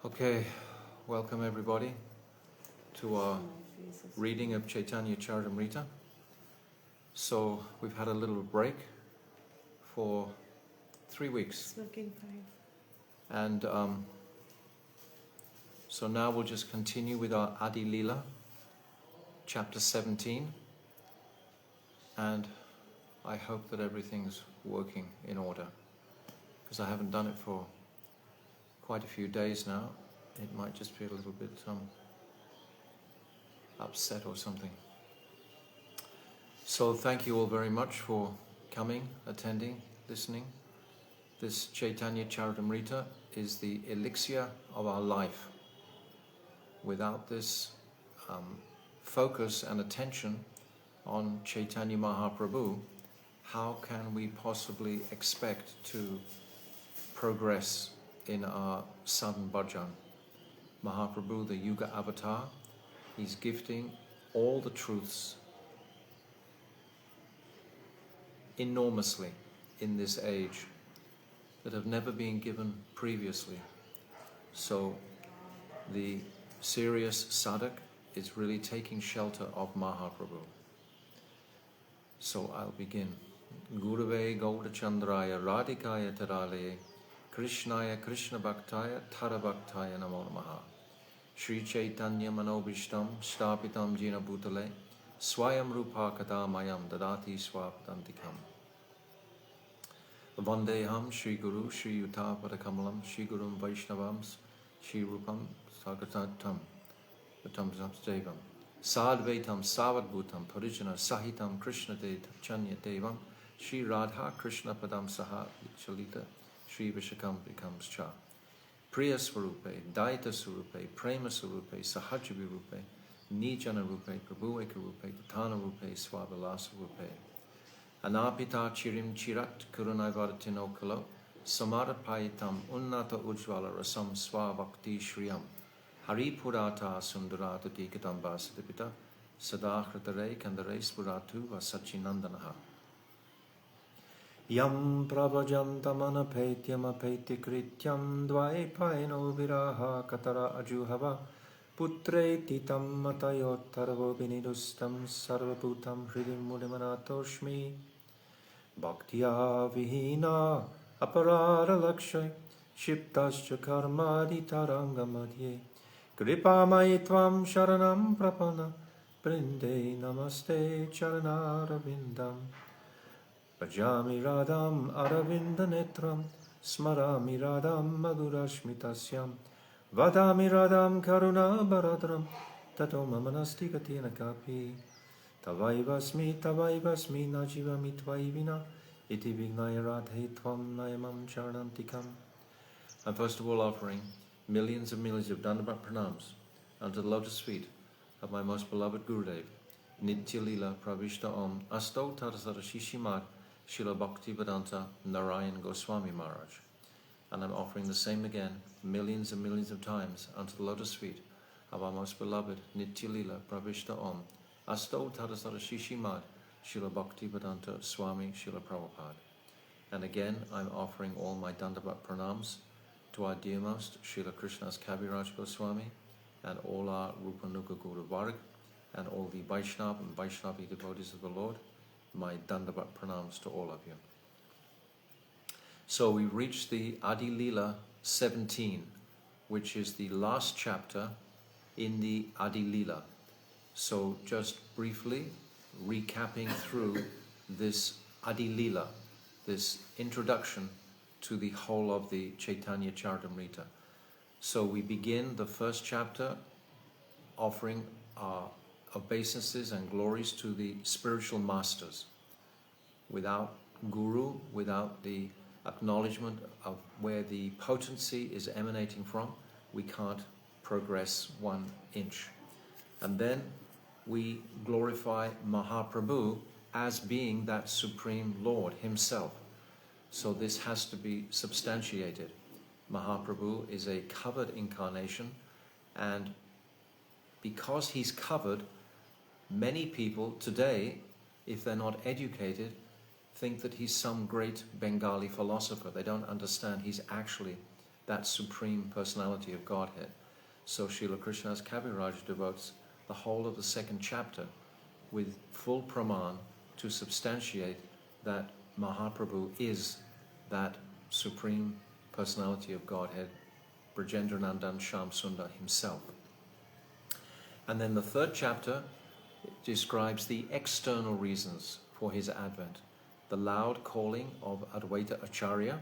Okay, welcome everybody to our reading of Caitanya Caritamrta. So we've had a little break for 3 weeks. It's looking fine. And so now we'll just continue with our Adi-lila, chapter 17. And I hope that everything's working in order, because I haven't done it for quite a few days now. It might just be a little bit upset or something. So thank you all very much for coming, attending, listening. This Caitanya Caritamrta is the elixir of our life. Without this focus and attention on Chaitanya Mahaprabhu, how can we possibly expect to progress in our sadhana bhajan? Mahaprabhu, the Yuga avatar, he's gifting all the truths enormously in this age that have never been given previously. So the serious sadhak is really taking shelter of Mahaprabhu. So I'll begin. Gurave Gaudachandraya Radhikaya Tarale Krishnaya Krishna Bhaktaya Tara Bhaktaya Namo Namaha Shri Chaitanya Manobishtam Stapitam Jina Bhutale Swayam Rupa Kadamayam Dadati Swapadantikam Vandeham Shri Guru Shri Yuta Padakamalam Shri Gurum Vaishnavam Shri Rupam Sagatatam Vatam Devam Sadvaitam Savadbhutam Parijana Sahitam Krishna Chanya Devam Shri Radha Krishna Padam Saha Chalita Shri Vishakam becomes Cha. Priya Swarupe, Daita Swarupe, Prema Swarupe, Sahajavi Rupe, Nijana Rupe, Prabhu Eka Rupe, Tatana Rupe, Swabalasa Rupe. Anapita Chirim Chirat Kurunaivaratino Kalo, Samarapaitam Unnata Ujvala Rasam Swabhakti Shriyam, Haripurata Sundarata Dikatam Basadipita, Sadakratare Kandare Spuratu Vasachinandanaha. Yam pravajantamana petyam apetykrityam dvaipaino viraha katara ajuhava putre titam matayottarvo vinidustam sarvabhutam hridim mudimanatoshmi bhaktya vihina aparara lakshay shiptascha karmadi tarangamadye kripamai tvam sharanam prapana brinde namaste charanaravindam Bhajami radham aravinda netram smarami radham madhurashmitasyam vadami radham karuna baradram tato mamanasti katina kapi tavaivasmi najivami tvaivina iti vignaya radhe tvam nayamam charanantikam. I'm first of all offering millions and millions of Dandavat pranams unto the lotus feet of my most beloved Gurudev, Adi-lila Pravishta Om Asto Tarasara Shishimad Srila Bhaktivedanta Narayan Goswami Maharaj. And I'm offering the same again, millions and millions of times, unto the lotus feet of our most beloved Adi-lila Pravishta Om Asto Tarasara Shishimad Srila Bhaktivedanta Swami Srila Prabhupada. And again, I'm offering all my Dandavat pranams to our dearmost Srila Krishnadas Kaviraj Goswami and all our Rupanuga Guru Varg and all the Vaishnava and Vaishnavi devotees of the Lord. My Dandavat pranams to all of you. So we've reached the Adi-lila 17, which is the last chapter in the Adi-lila. So just briefly recapping through this Adi-lila, this introduction to the whole of the Caitanya Caritamrta. So we begin the first chapter offering our obeisances and glories to the spiritual masters. Without Guru, without the acknowledgement of where the potency is emanating from, we can't progress 1 inch. And then we glorify Mahaprabhu as being that Supreme Lord himself. So this has to be substantiated. Mahaprabhu is a covered incarnation, and because he's covered, many people today, if they're not educated, think that he's some great Bengali philosopher. They don't understand he's actually that Supreme Personality of Godhead. So Srila Krishnadas Kaviraj devotes the whole of the second chapter with full praman to substantiate that Mahaprabhu is that Supreme Personality of Godhead, Brajendranandan Shyam Sundar himself. And then the third chapter describes the external reasons for his advent, the loud calling of Advaita Acharya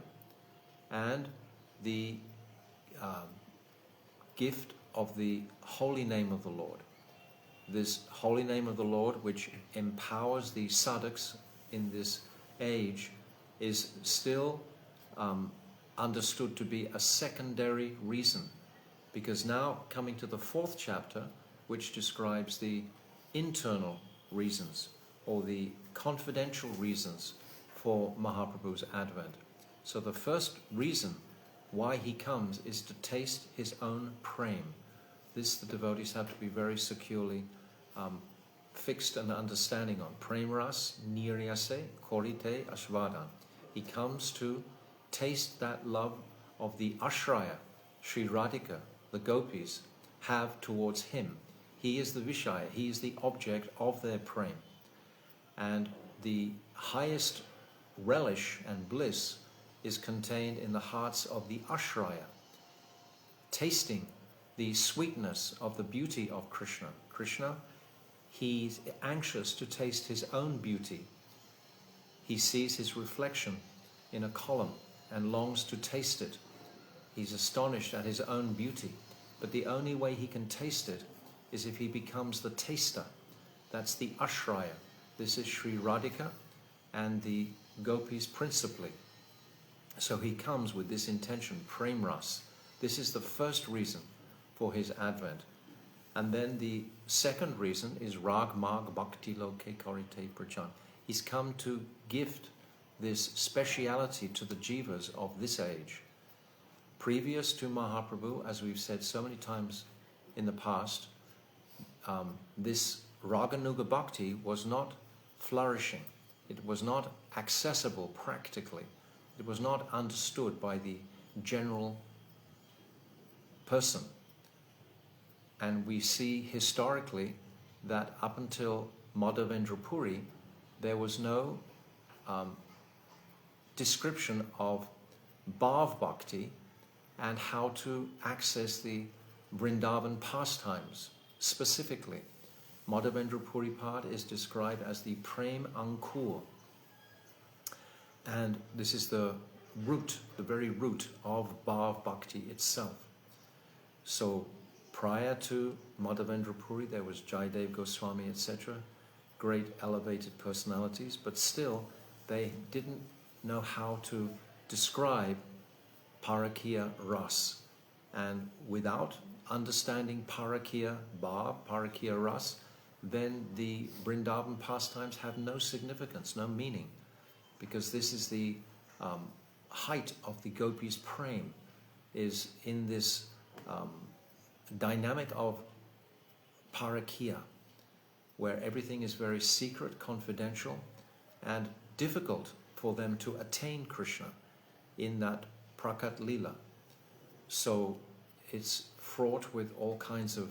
and the gift of the holy name of the Lord. This holy name of the Lord, which empowers the sadhaks in this age, is still understood to be a secondary reason, because now coming to the fourth chapter, which describes the internal reasons or the confidential reasons for Mahaprabhu's advent. So the first reason why he comes is to taste his own prem. This the devotees have to be very securely fixed and understanding on. Prem ras niryase korite ashvadan. He comes to taste that love of the Ashraya, Sri Radhika, the gopis, have towards him. He is the Vishaya, he is the object of their prem. And the highest relish and bliss is contained in the hearts of the Ashraya, tasting the sweetness of the beauty of Krishna. Krishna, he's anxious to taste his own beauty. He sees his reflection in a column and longs to taste it. He's astonished at his own beauty, but the only way he can taste it is if he becomes the taster. That's the Ashraya. This is Sri Radhika and the gopis principally. So he comes with this intention, prem ras. This is the first reason for his advent. And then the second reason is rag mag bhakti loke karite prajan. He's come to gift this speciality to the jivas of this age. Previous to Mahaprabhu, as we've said so many times in the past, this Raganuga Bhakti was not flourishing. It was not accessible practically. It was not understood by the general person. And we see historically that up until Madhavendra Puri, there was no description of Bhav Bhakti and how to access the Vrindavan pastimes specifically. Madhavendra Puri Pad is described as the Prem Ankur. And this is the root, the very root of Bhav Bhakti itself. So prior to Madhavendra Puri, there was Jayadev Goswami, etc., great elevated personalities, but still they didn't know how to describe Parakiya Ras. And without understanding Parakiya Bhav, Parakiya Ras, then the Vrindavan pastimes have no significance, no meaning, because this is the height of the gopis' prem, is in this dynamic of Parakiya, where everything is very secret, confidential, and difficult for them to attain Krishna in that Prakat Lila. So it's fraught with all kinds of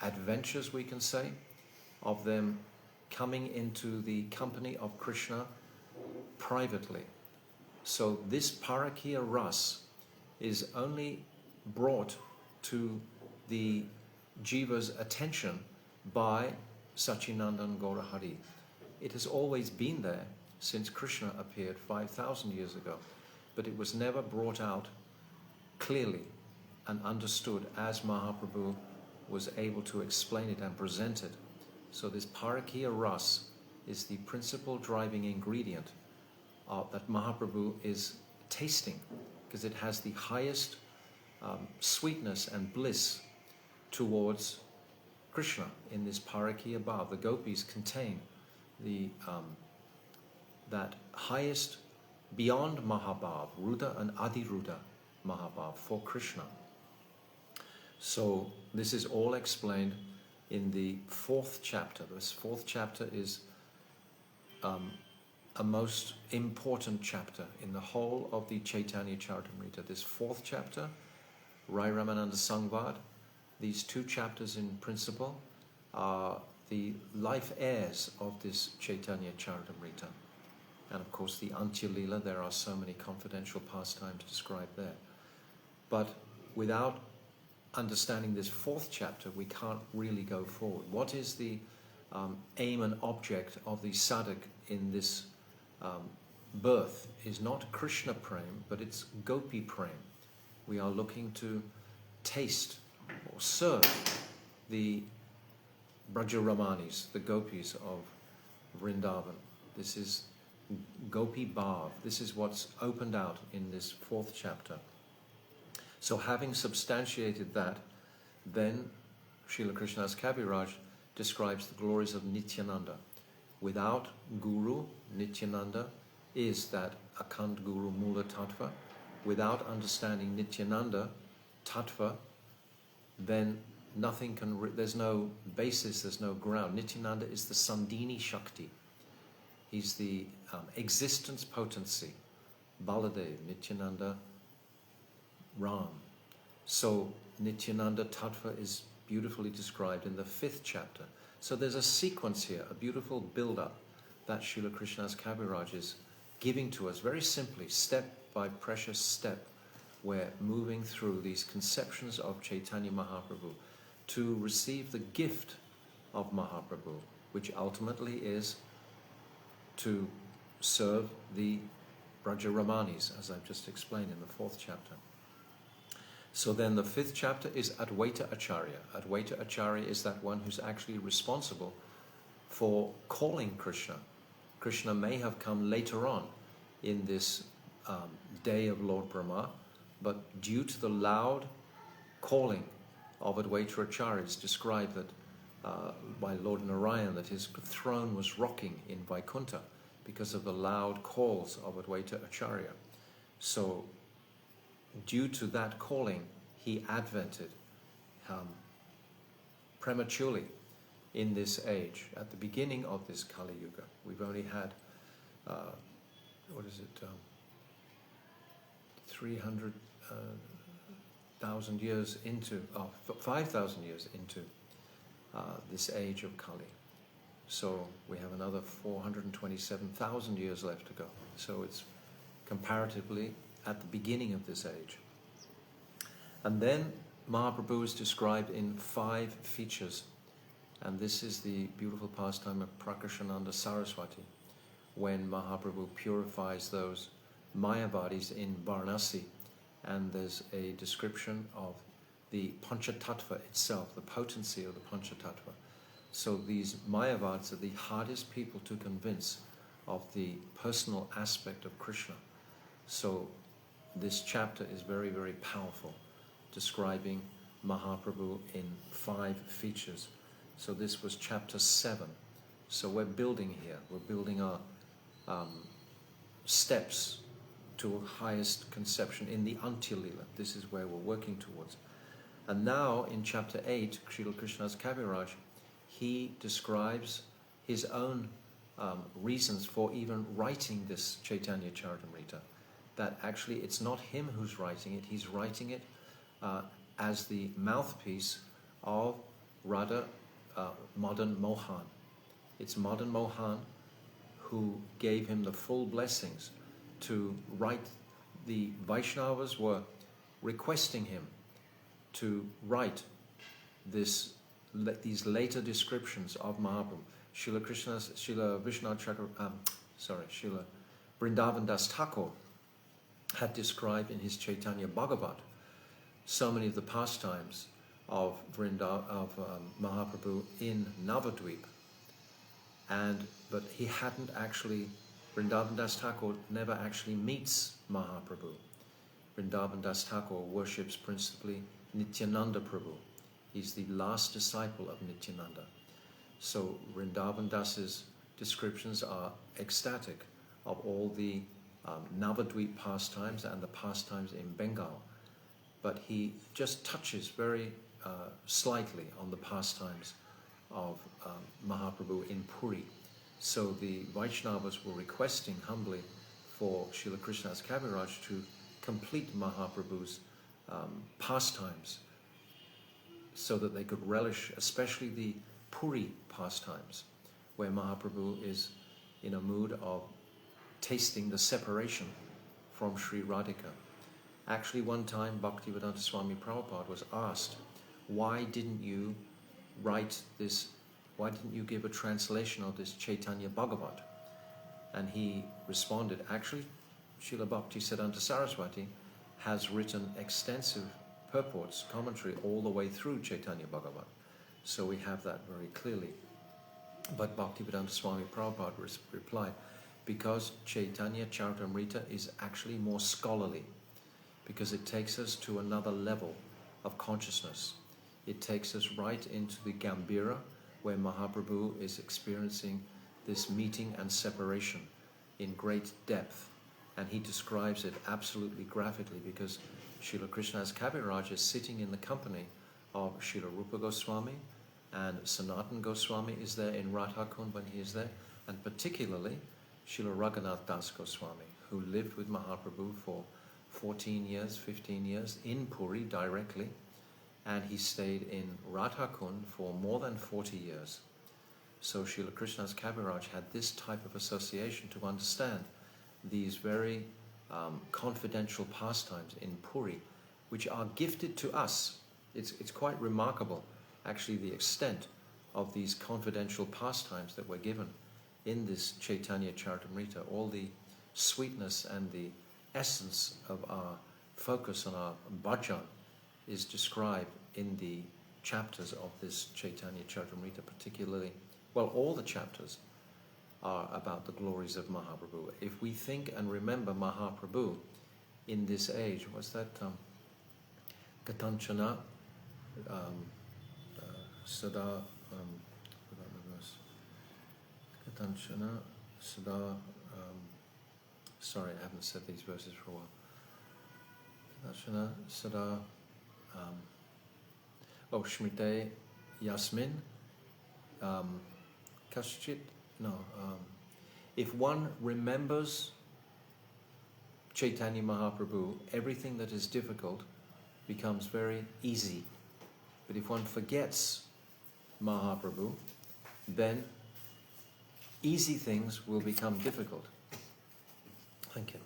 adventures, we can say, of them coming into the company of Krishna privately. So this Parakiya Ras is only brought to the jiva's attention by Sachinandan Gaurahari. It has always been there since Krishna appeared 5,000 years ago, but it was never brought out clearly and understood as Mahaprabhu was able to explain it and present it. So this Parakiya Ras is the principal driving ingredient that Mahaprabhu is tasting, because it has the highest sweetness and bliss towards Krishna in this Parakiya Bhav. The gopis contain the that highest beyond Mahabhav, Ruda and Adi-Ruda Mahabhav for Krishna. So this is all explained in the fourth chapter. This fourth chapter is a most important chapter in the whole of the Caitanya Caritamrta. This fourth chapter, Rai Ramananda Sangvad, these two chapters in principle are the life heirs of this Caitanya Caritamrta. And of course the Adi-lila, there are so many confidential pastimes described there. But without understanding this fourth chapter, we can't really go forward. What is the aim and object of the sadhak in this birth is not Krishna Prem, but it's Gopi Prem. We are looking to taste or serve the Brajramanis, the gopis of Vrindavan. This is Gopi Bhav. This is what's opened out in this fourth chapter. So having substantiated that, then Srila Krishnadas Kaviraj describes the glories of Nityananda. Without Guru, Nityananda is that Akhand Guru Mula Tattva. Without understanding Nityananda Tattva, then nothing can, there's no basis, there's no ground. Nityananda is the Sandhini Shakti. He's the existence potency. Baladev, Nityananda, Ram. So Nityananda Tattva is beautifully described in the fifth chapter. So there's a sequence here, a beautiful build-up that Srila Krishnadas Kaviraj is giving to us very simply, step by precious step. We're moving through these conceptions of Chaitanya Mahaprabhu to receive the gift of Mahaprabhu, which ultimately is to serve the Brajramanis, as I've just explained in the fourth chapter. So then the fifth chapter is Advaita Acharya. Advaita Acharya is that one who's actually responsible for calling Krishna. Krishna may have come later on in this day of Lord Brahma, but due to the loud calling of Advaita Acharya, it's described that by Lord Narayan that his throne was rocking in Vaikuntha because of the loud calls of Advaita Acharya. So due to that calling, he advented prematurely in this age, at the beginning of this Kali Yuga. We've only had, 300,000 years into, 5,000 years into this age of Kali. So we have another 427,000 years left to go. So it's comparatively at the beginning of this age. And then Mahaprabhu is described in 5 features. And this is the beautiful pastime of Prakashananda Saraswati, when Mahaprabhu purifies those Mayavadis in Varanasi. And there's a description of the Panchatattva itself, the potency of the Panchatattva. So these Mayavads are the hardest people to convince of the personal aspect of Krishna. So this chapter is very, very powerful, describing Mahaprabhu in 5 features. So this was chapter 7. So we're building here. We're building our steps to a highest conception in the Adi-lila. This is where we're working towards. And now in chapter 8, Srila Krishnadas Kaviraj, he describes his own reasons for even writing this Caitanya Caritamrta. That actually it's not him who's writing it, he's writing it as the mouthpiece of Radha Madan Mohan. It's Madan Mohan who gave him the full blessings to write. The Vaishnavas were requesting him to write these later descriptions of Mahaprabhu. Srila Vrindavan Das Thakur had described in his Chaitanya Bhagavat so many of the pastimes of Mahaprabhu in Navadvip, but he hadn't actually. Vrindavan Das Thakur never actually meets Mahaprabhu. Vrindavan Das Thakur worships principally Nityananda Prabhu. He's the last disciple of Nityananda. So Vrindavan Das's descriptions are ecstatic of all the Navadvip pastimes and the pastimes in Bengal. But he just touches very slightly on the pastimes of Mahaprabhu in Puri. So the Vaishnavas were requesting humbly for Srila Krishnadas Kaviraj to complete Mahaprabhu's pastimes so that they could relish, especially the Puri pastimes, where Mahaprabhu is in a mood of tasting the separation from Sri Radhika. Actually, one time Bhaktivedanta Swami Prabhupada was asked, why didn't you write this, why didn't you give a translation of this Chaitanya Bhagavat? And he responded, actually, Srila Bhaktisiddhanta Saraswati has written extensive purports, commentary all the way through Chaitanya Bhagavat. So we have that very clearly. But Bhaktivedanta Swami Prabhupada replied, because Caitanya Caritamrta is actually more scholarly, because it takes us to another level of consciousness. It takes us right into the Gambhira, where Mahaprabhu is experiencing this meeting and separation in great depth. And he describes it absolutely graphically, because Srila Krishnadas Kaviraj is sitting in the company of Srila Rupa Goswami, and Sanatan Goswami is there in Radhakund when he is there, and particularly Srila Raghunath Das Goswami, who lived with Mahaprabhu for 14 years, 15 years in Puri directly, and he stayed in Radhakund for more than 40 years. So Srila Krishnadas Kaviraj had this type of association to understand these very confidential pastimes in Puri, which are gifted to us. It's quite remarkable, actually, the extent of these confidential pastimes that we're given in this Caitanya Caritamrta. All the sweetness and the essence of our focus on our bhajan is described in the chapters of this Caitanya Caritamrta, particularly, well, all the chapters are about the glories of Mahaprabhu. If we think and remember Mahaprabhu in this age, what's that? Caitanya Sada, Caitanya Sada, sorry, I haven't said these verses for a while. Caitanya Sada, Shmite Yasmin, Kaschit, no, if one remembers Chaitanya Mahaprabhu, everything that is difficult becomes very easy. But if one forgets Mahaprabhu, then easy things will become difficult. Thank you.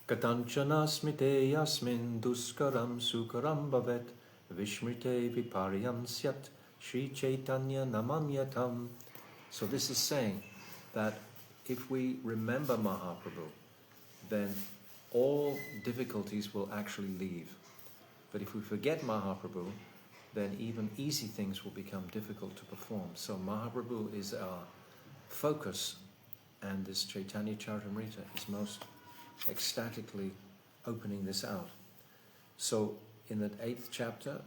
Katanchana smite yasmin duskaram sukaram bhavet vishmrite viparyam syat Sri Chaitanya namamyatam. So this is saying that if we remember Mahaprabhu, then all difficulties will actually leave. But if we forget Mahaprabhu, then even easy things will become difficult to perform. So Mahaprabhu is our focus, and this Caitanya Caritamrta is most ecstatically opening this out. So in that 8th chapter,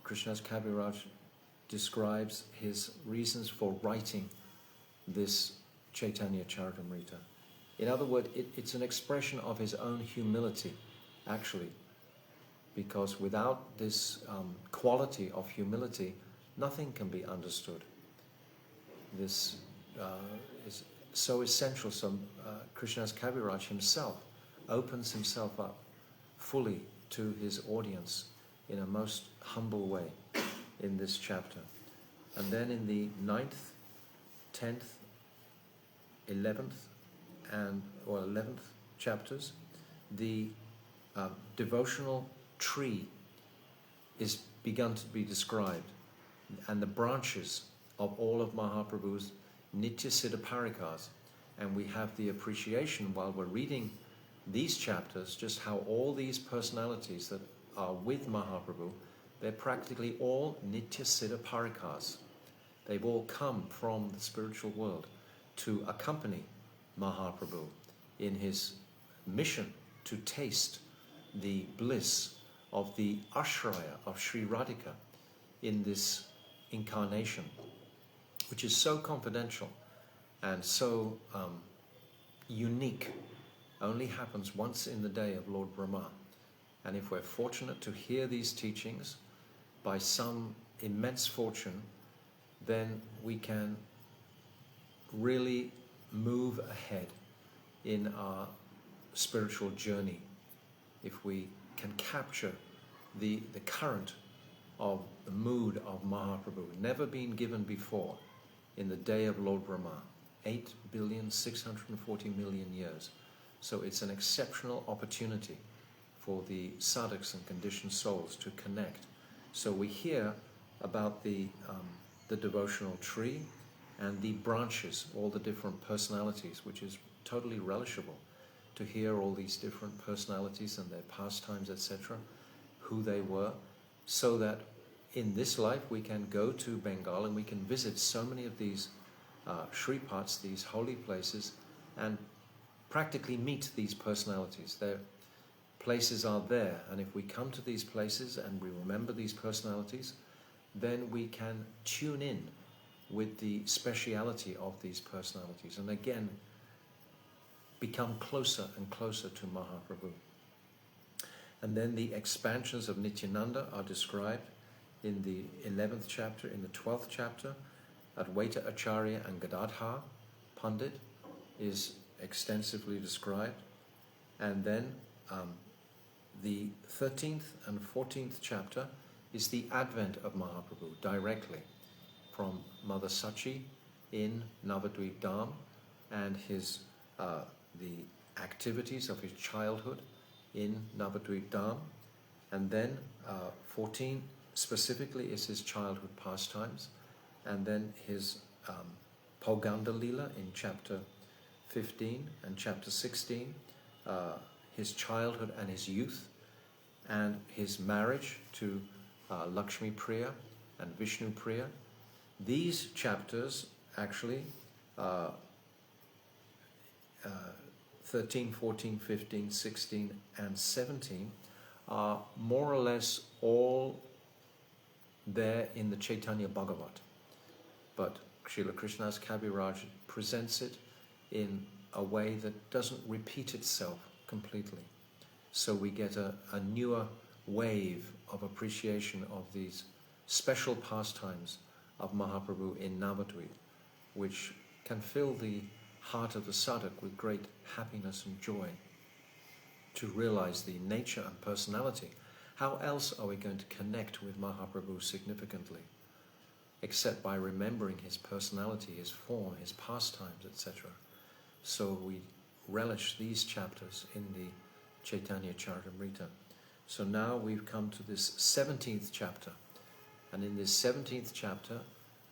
Krishnadas Kaviraj describes his reasons for writing this Caitanya Caritamrta. In other words, it's an expression of his own humility, actually, because without this quality of humility, nothing can be understood. This is so essential. So Krishnadas Kaviraj himself opens himself up fully to his audience in a most humble way in this chapter. And then in the 9th, 10th, 11th, and 11th chapters, the devotional tree is begun to be described, and the branches of all of Mahaprabhu's Nitya Siddha Parikas. And we have the appreciation while we're reading these chapters, just how all these personalities that are with Mahaprabhu, they're practically all Nitya Siddha Parikas. They've all come from the spiritual world to accompany Mahaprabhu in his mission to taste the bliss of the ashraya of Sri Radhika in this incarnation, which is so confidential and so unique, only happens once in the day of Lord Brahma. And if we're fortunate to hear these teachings by some immense fortune, then we can really move ahead in our spiritual journey, if we can capture the current of the mood of Mahaprabhu, never been given before in the day of Lord Brahma, 8,640,000,000 years. So it's an exceptional opportunity for the sadhaks and conditioned souls to connect. So we hear about the devotional tree and the branches, all the different personalities, which is totally relishable to hear all these different personalities and their pastimes, etc., who they were, so that in this life we can go to Bengal and we can visit so many of these Shripats, these holy places, and practically meet these personalities. Their places are there, and if we come to these places and we remember these personalities, then we can tune in with the speciality of these personalities, and again become closer and closer to Mahaprabhu. And then the expansions of Nityananda are described in the 11th chapter, in the 12th chapter. Advaita Acharya and Gadadhar Pandit is extensively described. And then the 13th and 14th chapter is the advent of Mahaprabhu directly from Mother Sachi in Navadvip Dham, and his the activities of his childhood in Navadvip Dham. And then 14 specifically is his childhood pastimes, and then his Adi-lila in chapter 15 and chapter 16, his childhood and his youth, and his marriage to Lakshmi Priya and Vishnu Priya. These chapters actually 13, 14, 15, 16 and 17 are more or less all there in the Chaitanya Bhagavat, but Srila Krishnadas Kaviraj presents it in a way that doesn't repeat itself completely. So we get a newer wave of appreciation of these special pastimes of Mahaprabhu in Navadvip, which can fill the heart of the sadhak with great happiness and joy to realize the nature and personality. How else are we going to connect with Mahaprabhu significantly, except by remembering his personality, his form, his pastimes, etc. So we relish these chapters in the Caitanya Caritamrta. So now we've come to this 17th chapter, and in this 17th chapter,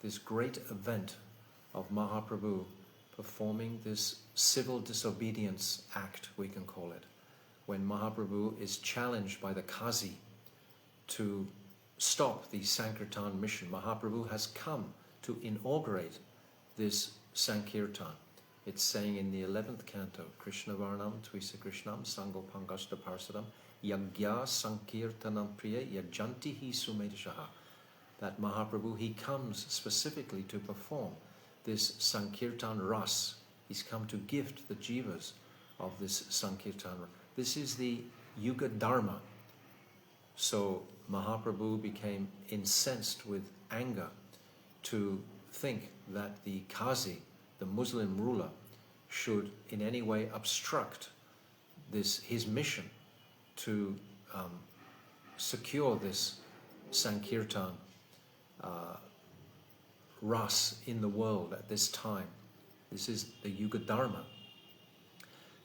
this great event of Mahaprabhu performing this civil disobedience act, we can call it, when Mahaprabhu is challenged by the Qazi to stop the Sankirtan mission. Mahaprabhu has come to inaugurate this Sankirtan. It's saying in the 11th canto, Krishna Varnam Tvisa Krishnam Sango Pangasta Parsadam Yagya Sankirtanam Priya Yajanti Hi Sumedashaha. That Mahaprabhu, he comes specifically to perform this Sankirtan Ras. He's come to gift the jivas of this Sankirtan. This is the Yuga Dharma. So Mahaprabhu became incensed with anger to think that the Qazi, the Muslim ruler, should in any way obstruct his mission to secure this Sankirtan Ras in the world at this time. This is the Yuga Dharma.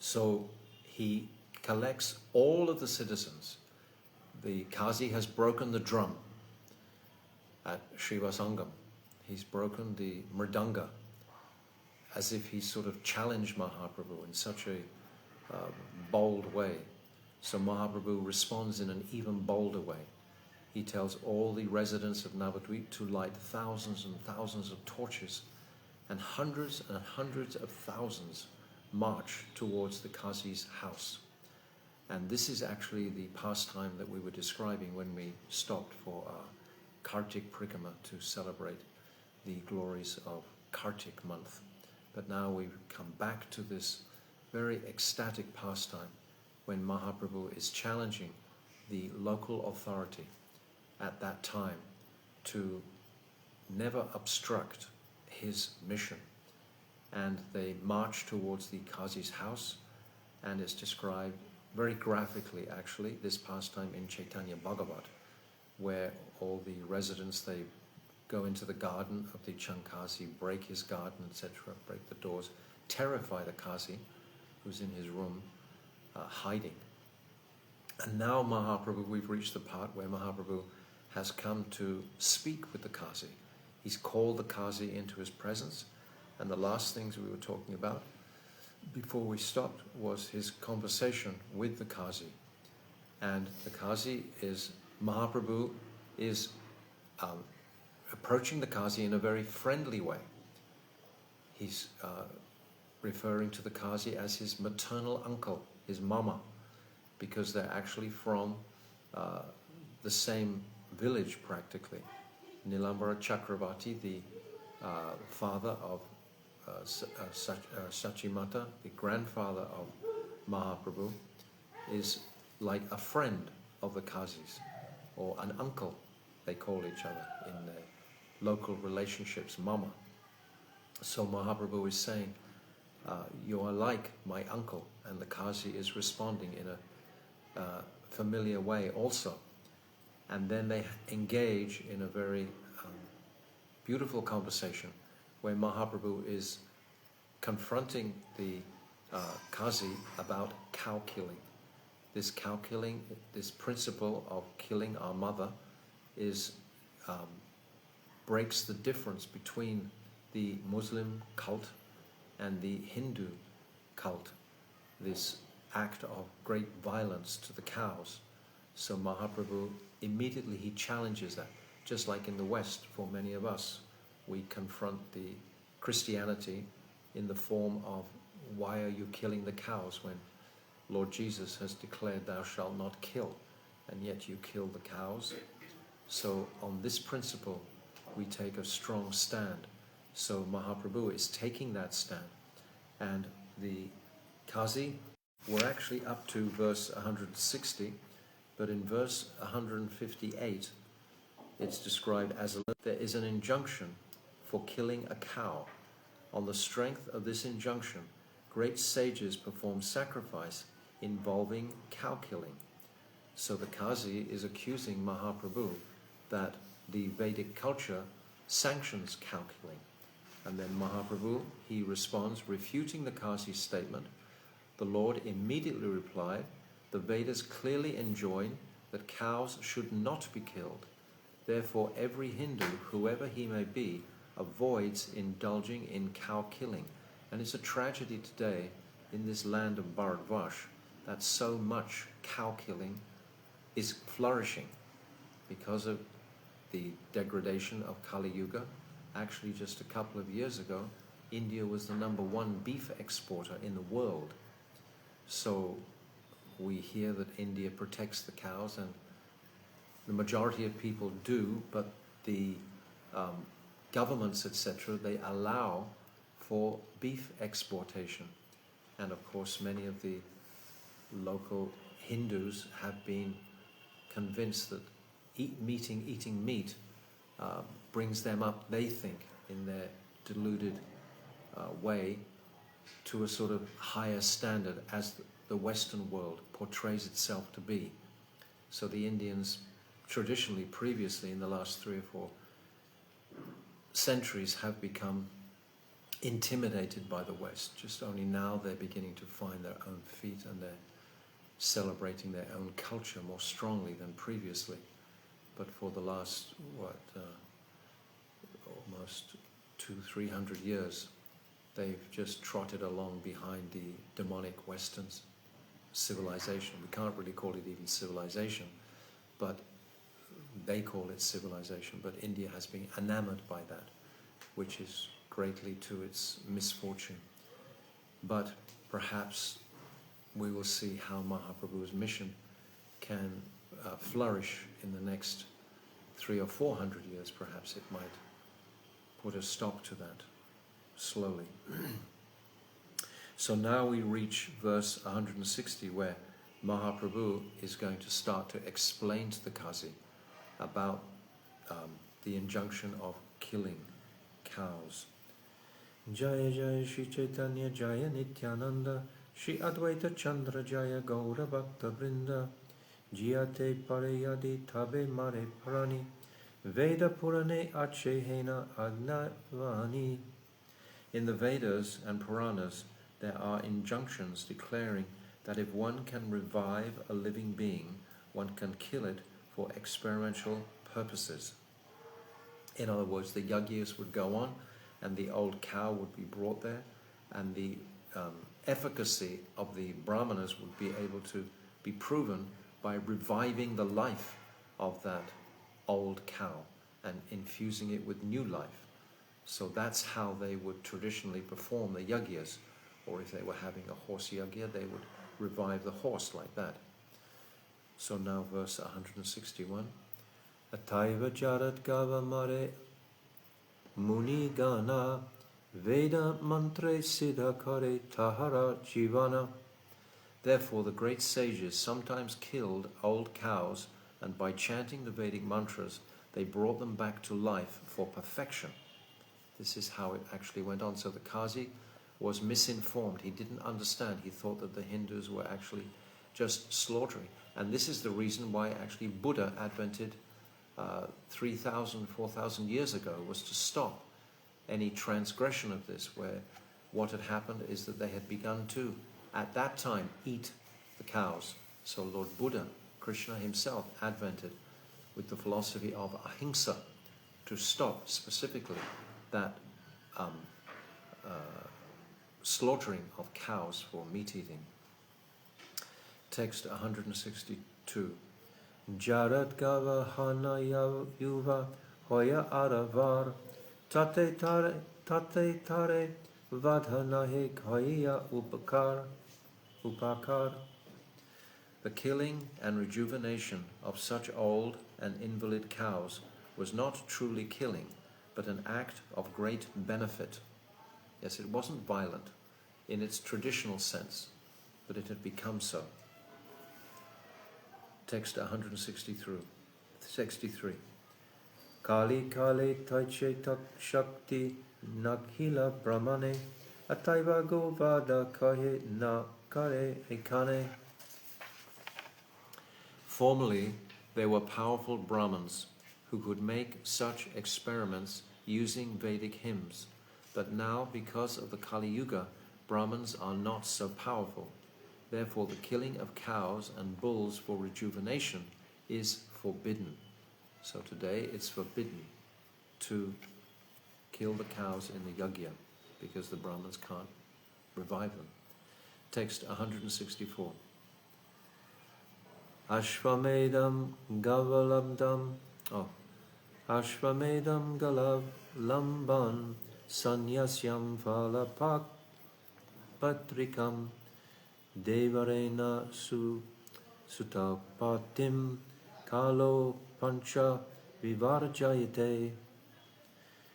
So he collects all of the citizens. The Qazi has broken the drum at Srivasangam. He's broken the mridanga, as if he sort of challenged Mahaprabhu in such a bold way. So Mahaprabhu responds in an even bolder way. He tells all the residents of Navadvip to light thousands and thousands of torches, and hundreds of thousands march towards the Qazi's house. And this is actually the pastime that we were describing when we stopped for our Kartik Prikrama to celebrate the glories of Kartik month. But now we've come back to this very ecstatic pastime when Mahaprabhu is challenging the local authority at that time to never obstruct his mission and they march towards the Qazi's house, and it's described very graphically, actually, this pastime in Chaitanya Bhagavat, where all the residents, they go into the garden of the Chankazi, break his garden, etc., break the doors, terrify the Qazi, who's in his room, hiding. And now Mahaprabhu, we've reached the part where Mahaprabhu has come to speak with the Qazi. He's called the Qazi into his presence, and the last things we were talking about before we stopped was his conversation with the Qazi. And the Qazi is, Mahaprabhu is approaching the Qazi in a very friendly way. He's referring to the Qazi as his maternal uncle, his mama, because they're actually from the same village practically. Nilambara Chakravarti, the father of Sachimata, the grandfather of Mahaprabhu, is like a friend of the Qazis, or an uncle, they call each other in their local relationships, mama. So Mahaprabhu is saying, you are like my uncle, and the Qazi is responding in a familiar way also. And then they engage in a very beautiful conversation where Mahaprabhu is confronting the Qazi about cow killing. This cow killing, this principle of killing our mother, is breaks the difference between the Muslim cult and the Hindu cult, this act of great violence to the cows. So Mahaprabhu immediately he challenges that. Just like in the West, for many of us, we confront the Christianity in the form of, why are you killing the cows when Lord Jesus has declared thou shalt not kill, and yet you kill the cows? So on this principle we take a strong stand. So Mahaprabhu is taking that stand, and the Qazi, we're actually up to verse 160, but in verse 158 it's described as there is an injunction for killing a cow. On the strength of this injunction, great sages perform sacrifice involving cow killing. So the Qazi is accusing Mahaprabhu that the Vedic culture sanctions cow killing. And then Mahaprabhu, he responds, refuting the Qazi's statement. The Lord immediately replied, the Vedas clearly enjoin that cows should not be killed. Therefore, every Hindu, whoever he may be, avoids indulging in cow killing. And it's a tragedy today in this land of Bharatvash that so much cow killing is flourishing because of the degradation of Kali Yuga. Actually, just a couple of years ago, India was the #1 beef exporter in the world. So we hear that India protects the cows, and the majority of people do, but the governments, etc., they allow for beef exportation. And of course, many of the local Hindus have been convinced that eating meat brings them up, they think, in their deluded way, to a sort of higher standard as the Western world portrays itself to be. So the Indians traditionally, previously, in the last 3 or 4 centuries, have become intimidated by the West. Just only now they're beginning to find their own feet, and they're celebrating their own culture more strongly than previously. But for the last, almost 200-300 years, they've just trotted along behind the demonic Western civilization. We can't really call it even civilization, but they call it civilization. But India has been enamored by that, which is greatly to its misfortune. But perhaps we will see how Mahaprabhu's mission can flourish in the next 300 or 400 years. Perhaps it might put a stop to that slowly. So now we reach verse 160, where Mahaprabhu is going to start to explain to the Qazi about the injunction of killing cows. Jaya Jaya Shri Caitanya Jaya Nityananda Shri Advaita Chandra Jaya Gaura Bhakta Vrinda Jiyate Parayadi Tabe Mare Parani Veda Purane Achehena Agnavani. In the Vedas and Puranas, there are injunctions declaring that if one can revive a living being, one can kill it for experimental purposes. In other words, the yajnas would go on and the old cow would be brought there, and the efficacy of the brahmanas would be able to be proven by reviving the life of that old cow and infusing it with new life. So that's how they would traditionally perform the yajnas, or if they were having a horse yajna, they would revive the horse like that. So now verse 161. Ataiva Jarat Gava Mare Muni Gana Veda Mantre Siddha Kare Tahara Jivana. Therefore the great sages sometimes killed old cows, and by chanting the Vedic mantras, they brought them back to life for perfection. This is how it actually went on. So the Qazi was misinformed. He didn't understand. He thought that the Hindus were actually just slaughtering. And this is the reason why actually Buddha advented 3,000, 4,000 years ago, was to stop any transgression of this, where what had happened is that they had begun to, at that time, eat the cows. So Lord Buddha, Krishna himself, advented with the philosophy of ahimsa to stop specifically that slaughtering of cows for meat eating. Text 162. Jarat Gava Hana Yuva Hoya Aravar Tate Tare Vadhanahe Hoya Upakar. The killing and rejuvenation of such old and invalid cows was not truly killing, but an act of great benefit. Yes, it wasn't violent in its traditional sense, but it had become so. Text 163. Kali Kali Taiche Tak Shakti Nakhila Brahmane Ataiva Govada Kahe Na Kare Ekane. Formerly, there were powerful Brahmins who could make such experiments using Vedic hymns, but now, because of the Kali Yuga, Brahmins are not so powerful. Therefore, the killing of cows and bulls for rejuvenation is forbidden. So today it's forbidden to kill the cows in the yajna because the Brahmins can't revive them. Text 164. Ashvamedam Gavalabdam Ashvamedam Galavlamban Sanyasyam Phalapak Patrikam Devarena Sutapatim Kalo Pancha Vivarjayate.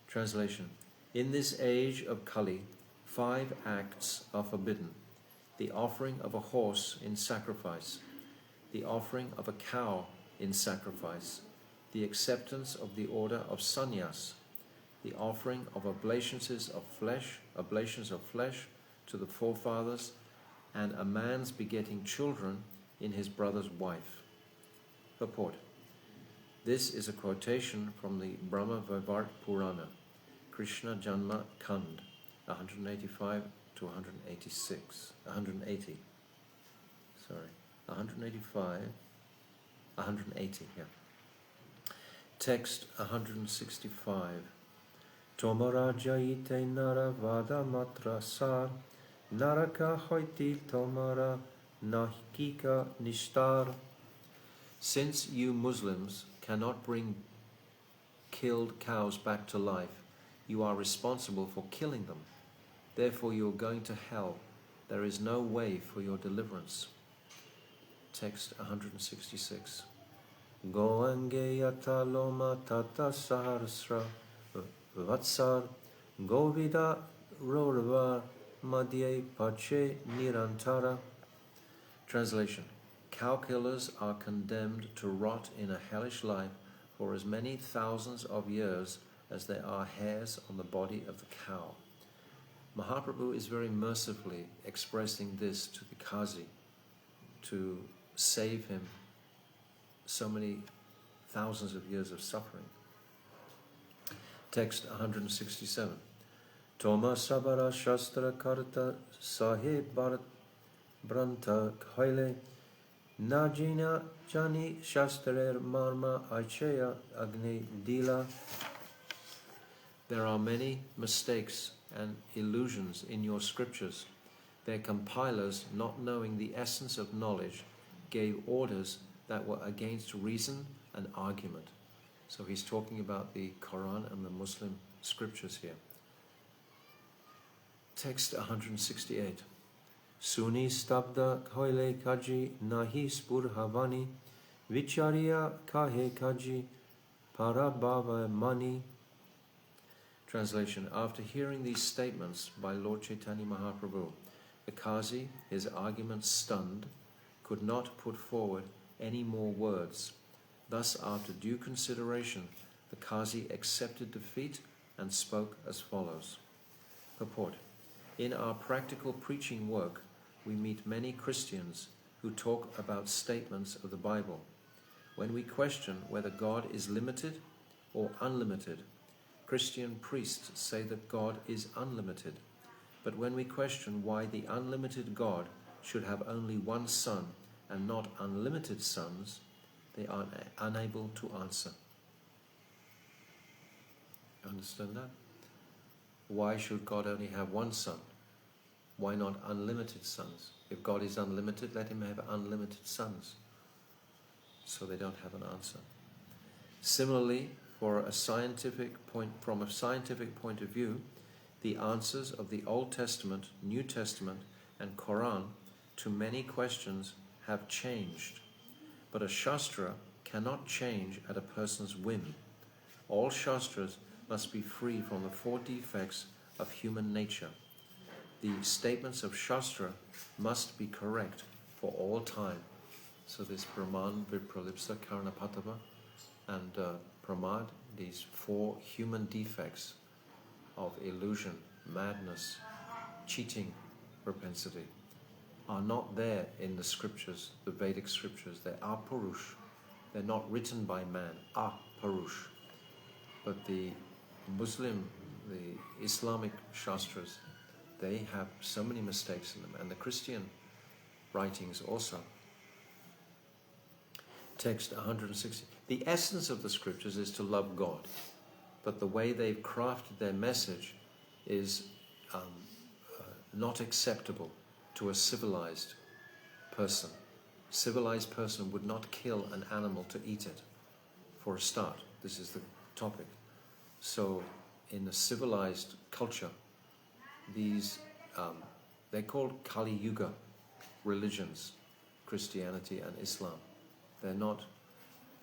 Translation. In this age of Kali, 5 acts are forbidden: the offering of a horse in sacrifice, the offering of a cow in sacrifice, the acceptance of the order of sannyas, the offering of oblations of flesh to the forefathers, and a man's begetting children in his brother's wife. Purport. This is a quotation from the Brahma Vaivarta Purana, Krishna Janma Kand, 185 to 186. 180. Sorry. 180, yeah. Text 165. Tomaraja ite nara vada matra sar naraka hoiti tomara nahikika nishtar. Since you Muslims cannot bring killed cows back to life, you are responsible for killing them. Therefore you are going to hell. There is no way for your deliverance. Text 166. Goange yata loma tata sahasra vatsar govida rorva madhye pache nirantara. Translation. Cow killers are condemned to rot in a hellish life for as many thousands of years as there are hairs on the body of the cow. Mahaprabhu is very mercifully expressing this to the Qazi to save him so many thousands of years of suffering. Text 167. Toma sabara shastra karta sahib bharat branta khaile najina jani shastrer marma aicheya agni dila. There are many mistakes and illusions in your scriptures. Their compilers, not knowing the essence of knowledge, gave orders that were against reason and argument. So he's talking about the Quran and the Muslim scriptures here. Text 168. Suni stabda hoile kaji nahi spurhavani vicharya kahe kaji parabhava mani. Translation. After hearing these statements by Lord Chaitanya Mahaprabhu, the Qazi, his arguments stunned, could not put forward any more words. Thus, after due consideration, the Qazi accepted defeat and spoke as follows. Purport. In our practical preaching work, we meet many Christians who talk about statements of the Bible. When we question whether God is limited or unlimited, Christian priests say that God is unlimited. But when we question why the unlimited God should have only one son and not unlimited sons, they are unable to answer. Understand that? Why should God only have one son? Why not unlimited sons? If God is unlimited, let him have unlimited sons. So they don't have an answer. Similarly, from a scientific point of view, the answers of the Old Testament, New Testament, and Quran to many questions have changed. But a Shastra cannot change at a person's whim. All Shastras must be free from the four defects of human nature. The statements of Shastra must be correct for all time. So this Brahman, Vipralipsa, Karanapatava, and Pramad, these four human defects of illusion, madness, cheating propensity, are not there in the scriptures, the Vedic scriptures. They are Purush. They're not written by man, Purush. But the Muslim, the Islamic Shastras, they have so many mistakes in them, and the Christian writings also. Text 160. The essence of the scriptures is to love God, but the way they've crafted their message is not acceptable to a civilized person. Civilized person would not kill an animal to eat it, for a start. This is the topic. So in a civilized culture, these, they're called Kali Yuga religions, Christianity and Islam. They're not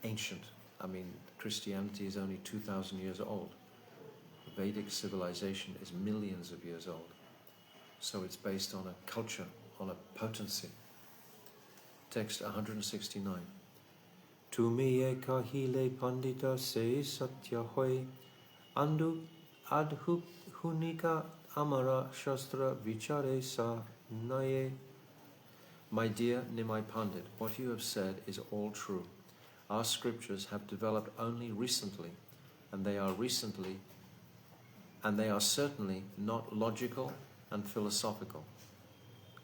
ancient. I mean, Christianity is only 2,000 years old. Vedic civilization is millions of years old. So it's based on a culture, on a potency. Text 169. Tumi kahile pandita se satya hoy andu adhu hunika amara shastra vichare sa naye. My dear Nimai Pandit, what you have said is all true. Our scriptures have developed only recently, and they are certainly not logical and philosophical.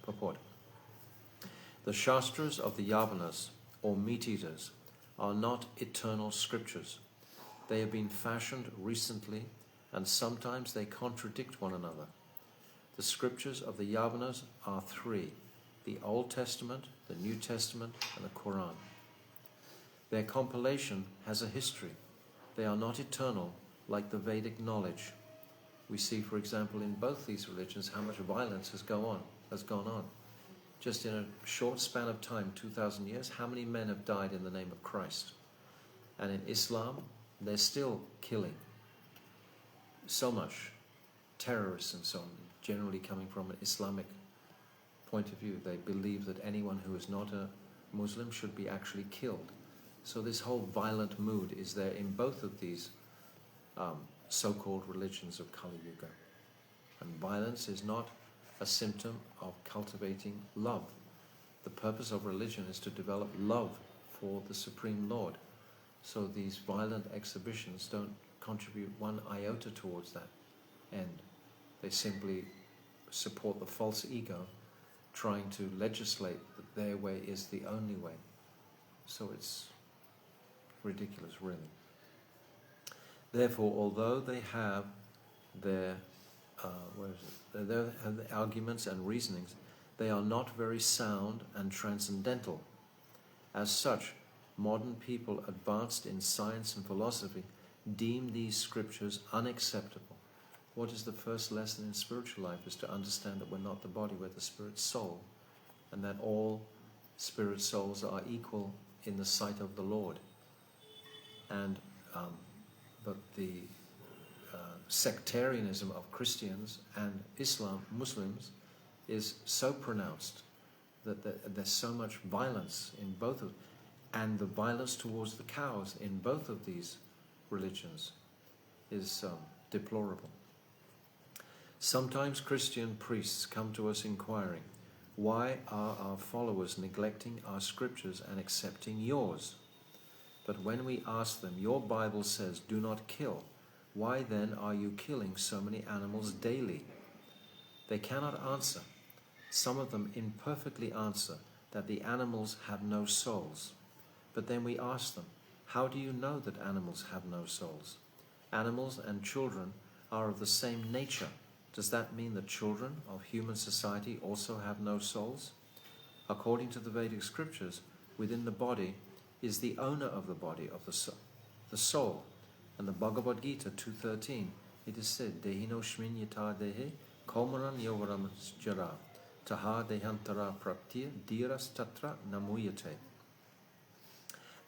Purport. The Shastras of the Yavanas, or meat-eaters, are not eternal scriptures. They have been fashioned recently, and sometimes they contradict one another. The scriptures of the Yavanas are three: the Old Testament, the New Testament, and the Quran. Their compilation has a history. They are not eternal like the Vedic knowledge. We see, for example, in both these religions how much violence has gone on. Just in a short span of time, 2,000 years, how many men have died in the name of Christ? And in Islam, they're still killing. So much. Terrorists and so on, generally coming from an Islamic point of view. They believe that anyone who is not a Muslim should be actually killed. So this whole violent mood is there in both of these so-called religions of Kali Yuga. And violence is not a symptom of cultivating love. The purpose of religion is to develop love for the Supreme Lord. So these violent exhibitions don't contribute one iota towards that end. They simply support the false ego trying to legislate that their way is the only way. So it's ridiculous, really. Therefore, although they have their arguments and reasonings, they are not very sound and transcendental. As such, modern people advanced in science and philosophy deem these scriptures unacceptable. What is the first lesson in spiritual life? Is to understand that we're not the body, we're the spirit soul, and that all spirit souls are equal in the sight of the Lord. And but the sectarianism of Christians and Muslims, is so pronounced that there's so much violence in both of, and the violence towards the cows in both of these religions is deplorable. Sometimes Christian priests come to us inquiring, why are our followers neglecting our scriptures and accepting yours? But when we ask them, your Bible says, do not kill, why then are you killing so many animals daily? They cannot answer. Some of them imperfectly answer that the animals have no souls. But then we ask them, how do you know that animals have no souls? Animals and children are of the same nature. Does that mean that children of human society also have no souls? According to the Vedic scriptures, within the body is the owner of the body, of the soul. And the Bhagavad Gita 2.13, it is said, Dehino shmin yata dehe komaran yovaram jara taha dehantara praptir dhiras tatra namuyate.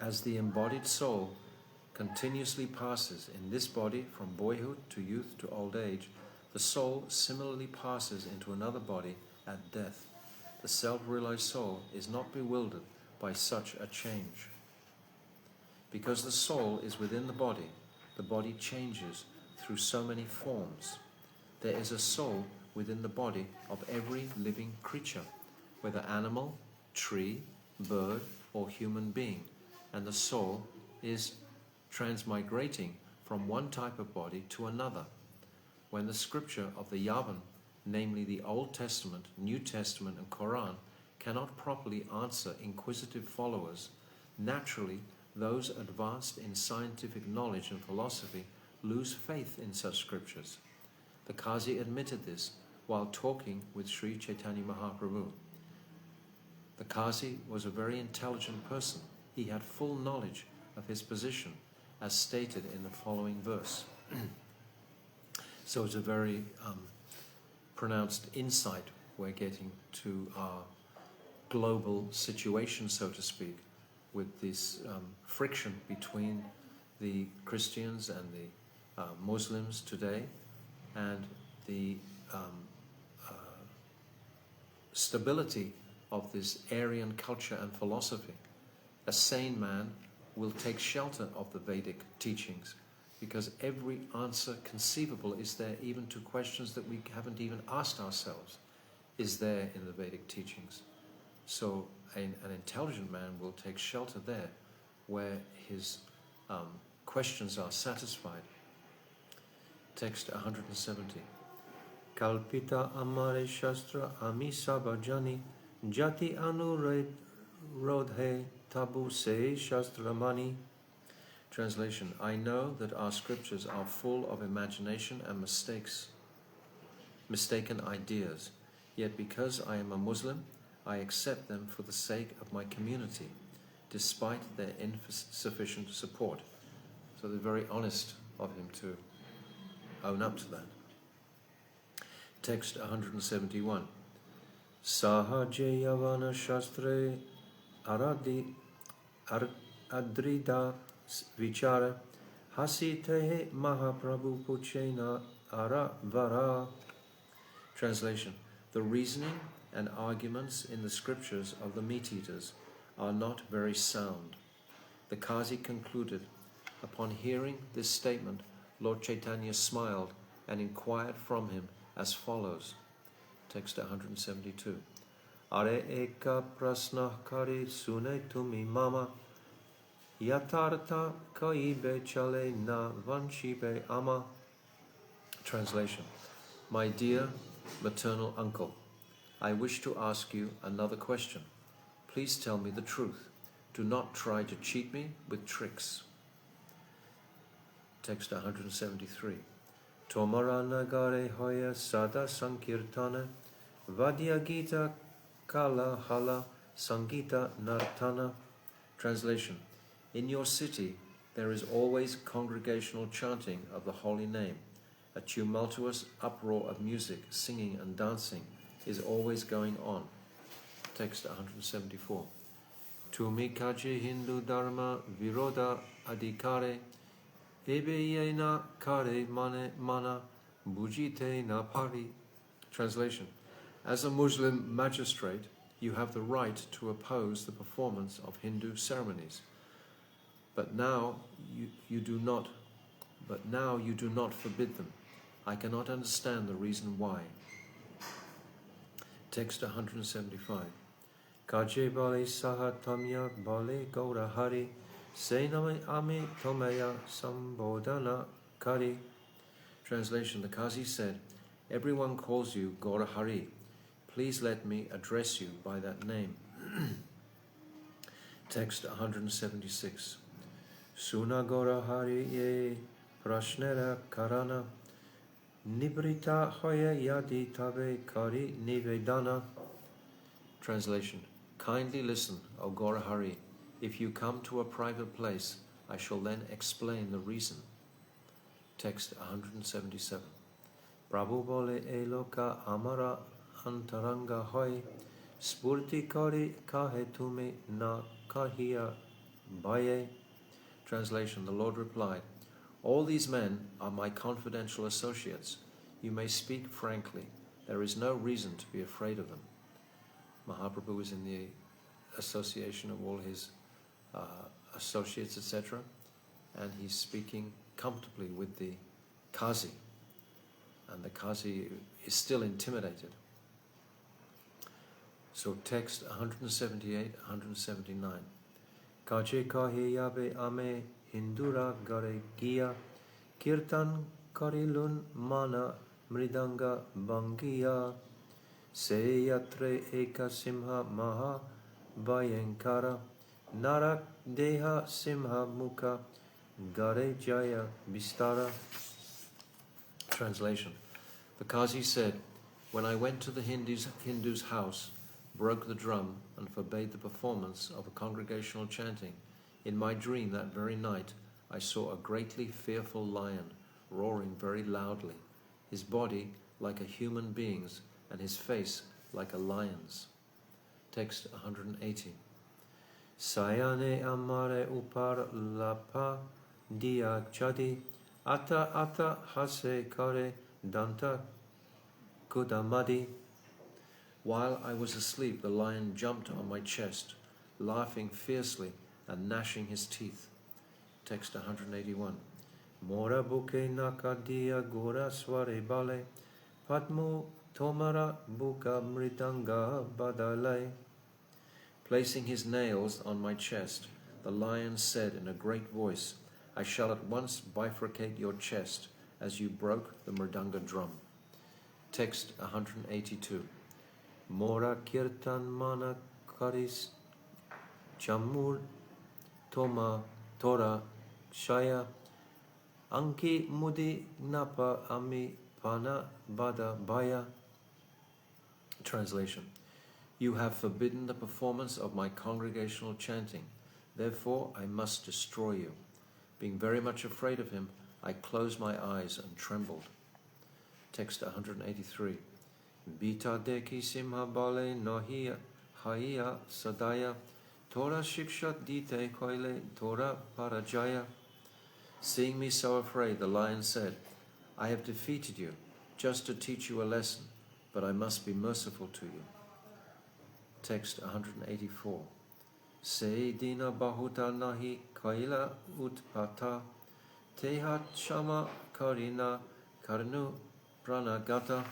As the embodied soul continuously passes in this body from boyhood to youth to old age, the soul similarly passes into another body at death. The self-realized soul is not bewildered by such a change. Because the soul is within the body changes through so many forms. There is a soul within the body of every living creature, whether animal, tree, bird, or human being, and the soul is transmigrating from one type of body to another. When the scripture of the Yavan, namely the Old Testament, New Testament, and Quran, cannot properly answer inquisitive followers, naturally those advanced in scientific knowledge and philosophy lose faith in such scriptures. The Qazi admitted this while talking with Sri Chaitanya Mahaprabhu. The Qazi was a very intelligent person. He had full knowledge of his position, as stated in the following verse. So it's a very pronounced insight we're getting to our global situation, so to speak, with this friction between the Christians and the Muslims today, and the stability of this Aryan culture and philosophy. A sane man will take shelter of the Vedic teachings, because every answer conceivable is there, even to questions that we haven't even asked ourselves, is there in the Vedic teachings. So an intelligent man will take shelter there, where his questions are satisfied. Text 170. Kalpita amare shastra ami sabajani jati anurodhe tabu se shastramani. Translation: I know that our scriptures are full of imagination and mistaken ideas, yet because I am a Muslim, I accept them for the sake of my community, despite their insufficient support. So they're very honest of him to own up to that. Text 171. Sahaje yavana shastre adrida vichara hasite mahaprabhu puchena aravara. Translation: the reasoning and arguments in the scriptures of the meat-eaters are not very sound. The Qazi concluded, upon hearing this statement, Lord Chaitanya smiled and inquired from him as follows. Text 172. Are eka prasna kari sune tumi mama yatarta kaibe chale na vanchibe ama. Translation. My dear maternal uncle, I wish to ask you another question. Please tell me the truth. Do not try to cheat me with tricks. Text 173. Tomara nagare hoya sada sankirtana vadya gita kala hala sangita nartana. Translation. In your city there is always congregational chanting of the holy name. A tumultuous uproar of music, singing and dancing is always going on. Text 174. Tumi kaje Hindu dharma viroda adhikare ebe na kare mane mana bujite na pari. Translation. As a Muslim magistrate, you have the right to oppose the performance of Hindu ceremonies. But now you do not forbid them. I cannot understand the reason why. Text 175. Kaje bale sahatamya bale gaura hari sename ame tomaya sambodhana kari. Translation. The Qazi said, everyone calls you Gaura Hari. Please let me address you by that name. Text 176. Suna Gaura hari ye prashnera karana nibrita hoya yadi tabe kari nivedana. Translation. Kindly listen, O Gaura Hari. If you come to a private place, I shall then explain the reason. Text 177. Prabhu bole eloka amara antaranga hoy spurti kari kahe tume na kahiya baye. Translation. The Lord replied, all these men are my confidential associates. You may speak frankly. There is no reason to be afraid of them. Mahaprabhu is in the association of all his associates, etc. And he's speaking comfortably with the Qazi. And the Qazi is still intimidated. So text 178, 179. Kache kahe yabe ame hindura gare giya kirtan karilun mana mridanga bangiya se yatre eka simha maha bayankara narak deha simha mukha gare jaya vistara. Translation. The Qazi said, when I went to the Hindu's house, broke the drum and forbade the performance of a congregational chanting, in my dream that very night I saw a greatly fearful lion roaring very loudly, his body like a human being's and his face like a lion's. Text 180. Sayane amare upar lapa dia chadi ata hase kare danta kudamadi. While I was asleep, the lion jumped on my chest, laughing fiercely and gnashing his teeth. Text 181. Mora buke nakadia gora sware bale padmu tomara buka mridanga badalai. Placing his nails on my chest, the lion said in a great voice, I shall at once bifurcate your chest as you broke the mridanga drum. Text 182. Mora kirtan mana karis chamur toma tora shaya anki mudi napa ami pana bada baya. Translation. You have forbidden the performance of my congregational chanting. Therefore, I must destroy you. Being very much afraid of him, I closed my eyes and trembled. Text 183. Bita deki simha bale nohiya haiya sadaya Tora shiksha dite koile Tora parajaya. Seeing me so afraid, the lion said, I have defeated you just to teach you a lesson, but I must be merciful to you. Text 184. Se dina bahuta nahi kaila utpata tehat shama karina karnu pranagata.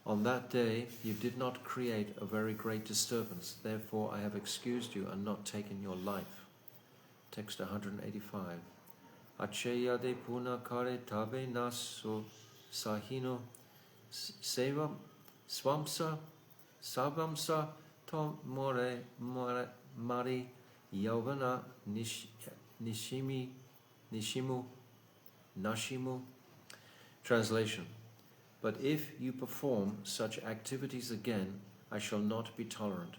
On that day you did not create a very great disturbance, therefore I have excused you and not taken your life. Text 185. Acheya de puna kare tabe naso sahino seva swamsa savamsa tom more mari yavana nishimu nashimu. Translation. But if you perform such activities again, I shall not be tolerant.